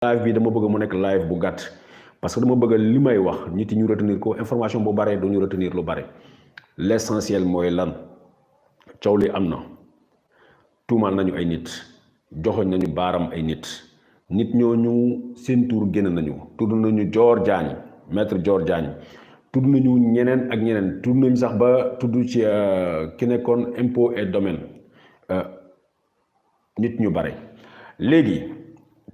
live bi dama bëgg mu nekk live bu gàtt parce que dama bëgg li may wax nit ñu retenir ko information bu bare duñu retenir lu bare l'essentiel mooy lan coow li am na tuumaal nañu ay nit joxoñ nañu baaram ay nit ñooñu seen tur génn nañu tudd nañu Dior Diagne maître Dior Diagne tudd nañu ñeneen ak ñeneen tudd nañu sax ba tudd ci ki nekkoon impôt et domaine nit ñu bare léegi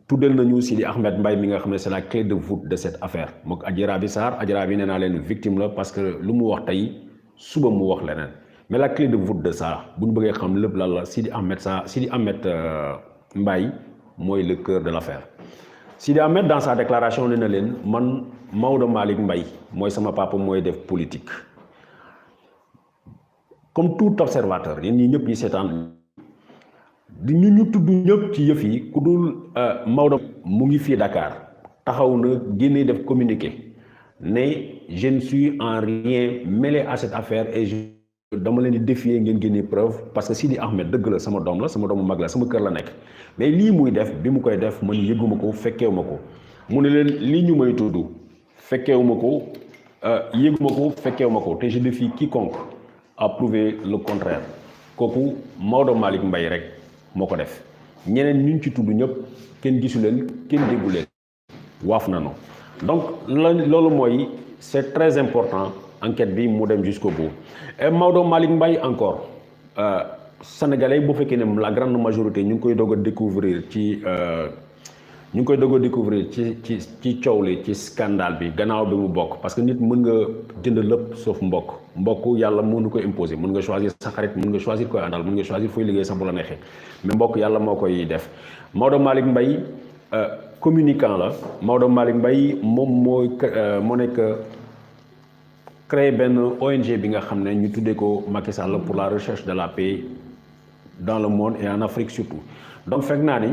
tuddal nañu Sidi Ahmed Mbaye mi nga xam ne c'est la clé de voûte de cette affaire mook Adji Raby Sarr Adji Raby nee naa leen victime la parce que lu mu wax tey suba mu wax leneen mais la clé de voûte de ça bu ñu bëggee xam lépp lan la Sidi Ahmed Mbaye mooy le cœur de l'affaire Sidi Ahmed dans sa déclaration nee na leen man Maodo Malick Mbaye mooy sama papa mooy def politique comme tout observateur yéen ñi ñëpp ñi seetaan di ñu tudd ñëpp ci yëf yi ku dul Maodo mu ngi fii Dakar taxaw na génne def communiqué ne je ne suis en rien mêlé à cette affaire et dama leen di défier ngeen génne preuve parce que Sidi Ahmed dëgg la sama doom la sama doomu mag la sama kër la nekk mais lii muy def bi mu koy def man yëguma ko fekkeewuma ko mu ne leen lii ñu may tudd fekkeewuma ko yëguma ko fekkeewuma ko te je défie quiconque à prouver le contraire kooku Maodo Malick Mbaye rek moo ko def ñeneen ñu ci tudd ñëpp kenn gisu leen kenn déggu leen waaf nañu donc loolu mooy c'est très important enquête bi mu dem jusqu'au bout et Maodo Malick Mbaye encore sénégalais bu fekkee ne la grande majorité ñu ngi koy doog a découvrir ci ci coow li ci scandale bi gannaaw bi mu bokk parce que nit mën nga jënd lépp sauf mbokk yàlla mënu ko imposer mën nga choisir sa xarit mën nga choisir koy àndal mën nga choisir fooy liggéey sax bu la neexee mais mbokk yàlla moo koy def Maodo Malick Mbaye communicant la Maodo Malick Mbaye moom moo nekk créé benn ONG bi nga xam ne ñu tuddee ko Macky Sall pour la recherche de la paix dans le monde et en Afrique surtout donc fekk naa ni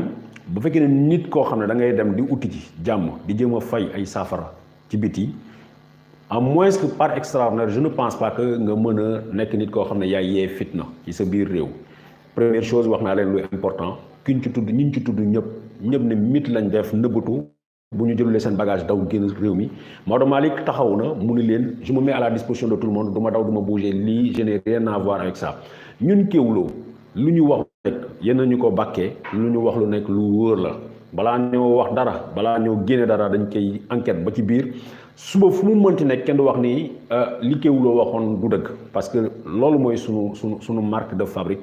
bu fekkee ne nit koo xam ne da ngay dem di uti ji jàmm di jéem a fay ay saafara ci biti à moins que par extraordinaire je ne pense pas que nga mën a nekk nit koo xam ne yaay yee fitna ci sa biir réew première chose wax naa leen lu important ñi ci tudd ñëpp ne mit lañ def nëbbatu bu ñu jëlulee seen bagage daw génn réew mi Maodo Malick taxaw na mu ni leen je me mets à la disposition de tout le monde du ma daw du ma bouger lii je n'ai rien à voir avec ça ñun Kéwoulo lu ñu wax rek yéen ñu ko bàkkee lu ñu wax lu nekk lu wóor la balaa ñoo wax dara balaa ñoo génne dara dañ koy enquête ba ci biir suba fu mu mënti nekk kenn du wax ni li Kéwoulo waxoon du dëgg parce que loolu mooy sunu marque de fabrique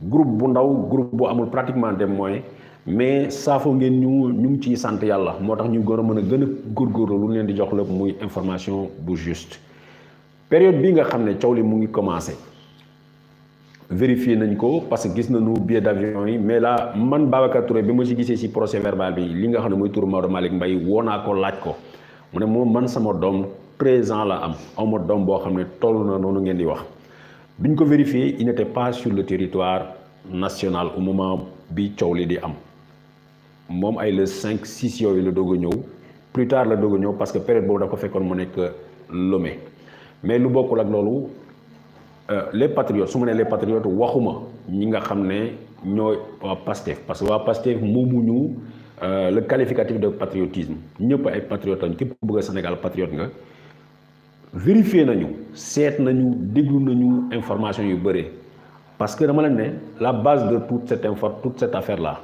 groupe bu ndaw groupe bu amul pratiquement des moyens mais saafo ngeen ñu ngi ciy sant yàlla moo tax ñu gën a gën a góorgóorlu lu leen di jox lépp muy information bu juste période bi nga xam ne coow li mu ngi commencé vérifier nañ ko parce que gis nañu billet d'avion yi mais là man Babacar Touré bi ma ci gisee ci procès verbal bi li nga xam ne muy turu Maodo Malick Mbaye woo naa ko laaj ko mu ne moom man sama doom 13 ans la am awma doom boo xam ne toll na noonu ngeen di wax biñ ko vérifier il n'était pas sur le territoire national au moment bi coow li di am moom ay le 5 6 yooyu la doog a ñëw plus tard la doog a ñëw parce que période boobu da ko fekkoon mu nekk Lomé mais lu bokkul ak loolu les patriotes su ma nee les patriotes waxuma ñi nga xam ne ñooy waa Pastef parce que waa Pastef moomuñu le qualificatif de patriotisme ñëpp ay patriotes lañ képp ku bëgg a Sénégal patriote nga vérifier nañu seet nañu déglu nañu information yu bëri parce que dama leen ne la base de toute cette affaire là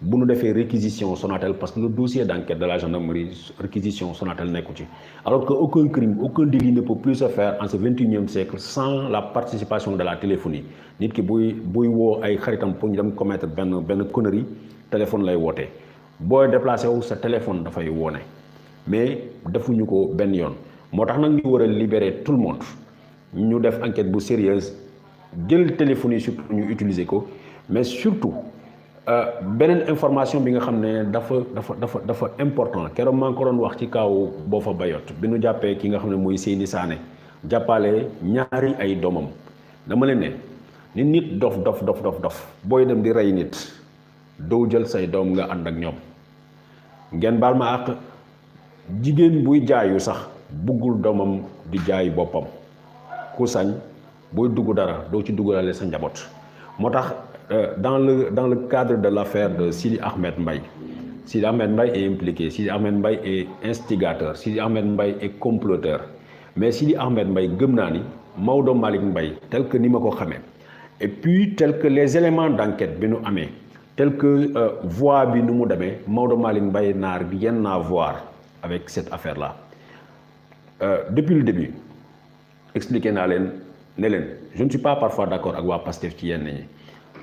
bu nu defee réquisition Sonatel parce que le dossier d'enquête de la gendarmerie réquisition Sonatel nekku ci alors que aucun crime aucun délit ne peut plus se faire en ce 21e siècle sans la participation de la téléphonie nit ki buy woo ay xaritam pour ñu dem commettre benn connerie téléphone lay wootee booy déplacé wu sa téléphone dafay woone mais defuñu ko benn yoon moo tax nag ñu war a libérer tout le monde ñu def enquête bu sérieuse jël téléphone yi surtout ñu utiliser ko mais surtout beneen information bi nga xam ne dafa important keroog maa ngi ko doon wax ci kaw boo fa bayot bi nu jàppee ki nga xam ne mooy Seyni Sané jàppale ñaari ay doomam dama leen ne nit dof booy dem di rey nit doo jël say doom nga ànd ak ñoom ngeen baal ma àq jigéen buy jaayu sax buggul doomam di jaay boppam ku sañ booy dugg dara doo ci duggalaale sa njaboot moo tax dans le cadre de l'affaire de Sidi Ahmed Mbaye Sidi Ahmed Mbaye est impliqué, Sidi Ahmed Mbaye est instigateur, Sidi Ahmed Mbaye est comploteur. Mais Sidi Ahmed Mbaye gëm naa ni Maodo Malick Mbaye tel que ni ma ko xamee et puis tel que les éléments d'enquête bi nu amee tel que voix bi nu mu demee Maodo Malick Mbaye n'a rien à voir avec cette affaire-là. Depuis le début expliqué naa leen ne leen je ne suis pas parfois d'accord ak waa Pastef ci yenn ñi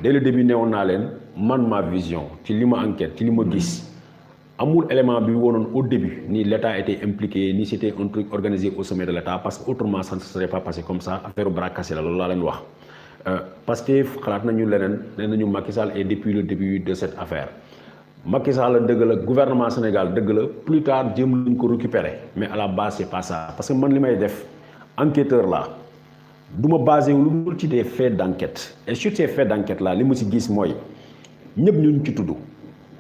dès le début newoon naa leen man ma vision ci li ma enquête ci li ma gis amul élément bi wonoon au début ni l'État était impliqué ni c'était un truc organisé au sommet de l'État parce que autrement ça ne serait pas passé comme ça affaire bras cassé la loolu laa leen wax Pastef xalaat nañu leneen nee nañu Macky Sall est depuis le début de cette affaire Macky Sall dëgg la gouvernement Sénégal dëgg la plus tard jéem luñ ko récupérer mais à la base c'est pas ça parce que man li may def enquêteur là du ma basé wu lu dul ci des faits d'enquête et sur ces faits d'enquête là li ma ci gis mooy ñëpp ñu ci tudd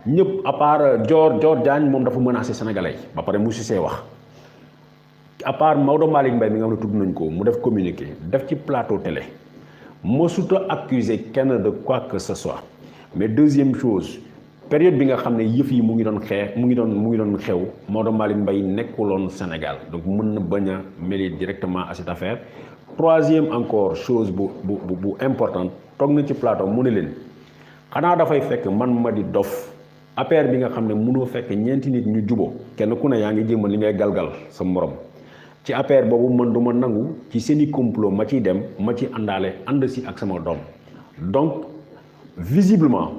ñëpp à part Dior Diagne moom dafa menacé sénégalais ba pare mu si see wax à part Maodo Malick Mbaye mi nga xam ne tudd nañ ko mu def communiqué def ci plateau télé mësut a accusé kenn de quoi que ce soit mais deuxième chose période bi nga xam ne yëf yi mu ngi doon xew Maodo Malick Mbaye nekkuloon Sénégal donc mën na bañ a mêler directement à cette affaire. Troisième encore chose bu importante toog na ci plateau mu ne leen xanaa dafay fekk man ma di dof affaire bi nga xam ne mënoo fekk ñeenti nit ñu juboo kenn ku ne yaa ngi jéem li ngay galgal sa morom ci affaire boobu man du ma nangu ci seeni complot ma ciy dem ma ci àndaale ànd si ak sama doom donc visiblement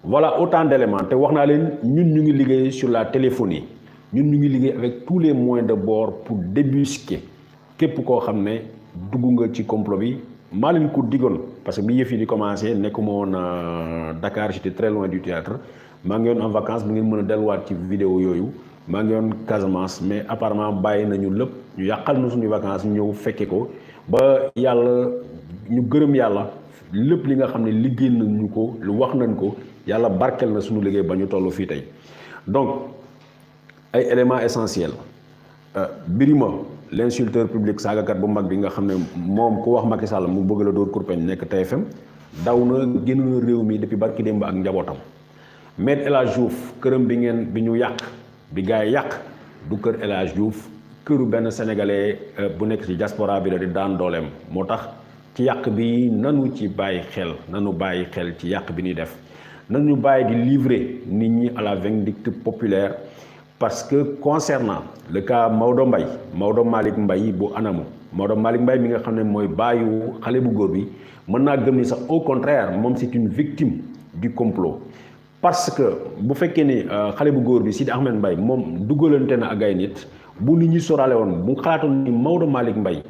voilà autant d'éléments te wax naa leen ñun ñu ngi liggéey sur la téléphonie ñun ñu ngi liggéey avec tous les moyens de bord pour débusquer képp koo xam ne dugg nga ci complot bi maa leen ko digoon parce que bi yëf yi di commencé nekkuma woon Dakar j'étais très loin du théâtre maa ngi yoon en vacances bu ngeen mën a delluwaat ci vidéo yooyu maa ngi yoon Casamance mais apparemment bàyyi nañu lépp ñu yàqal na suñu vacances ñëw fekke ko ba yàlla ñu gërëm yàlla lépp li nga xam ne liggéey nañu ko lu wax nañ ko yàlla barkel na suñu liggéey ba ñu toll fii tey donc ay éléments essentiels Birima l'insulteur public saagakat bu mag bi nga xam ne moom ku wax Macky Sall mu bëgg la dóor kurpeñ nekk TFM daw na génn na réew mi depuis barki démb ak njabootam Maître El Hadj Diouf këram bi ñu yàq bi gars yi yàq du kër El Hadj Diouf këru benn sénégalais bu nekk ci diaspora bi la di daan dooleem moo tax ci yàq bi nanu ci bàyyi xel ci yàq bi ñuy def nanu bàyyi di livrer nit ñi à la vindicte populaire parce que concernant le cas Maodo Malick Mbaye bu anamu Maodo Malick Mbaye mi nga xam ne mooy bàyyu xale bu góor bi mën naa gëm ni sax au contraire moom c'est une victime du complot parce que bu fekkee ni xale bu góor bi Sidi Ahmed Mbaye moom dugalante na ak ay nit bu nit ñi sorale woon bu xalaatoon ni Maodo Malick Mbaye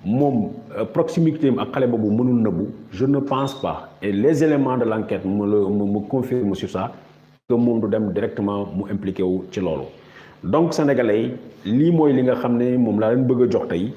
moom proximité am ak xale boobu mënul nëbbu je ne pense pas et les éléments de l'enquête me confirment sur ça que moom du dem directement mu impliqué wu ci loolu donc sénégalais yi lii mooy li nga xam ne moom laa leen bëgg a jox tey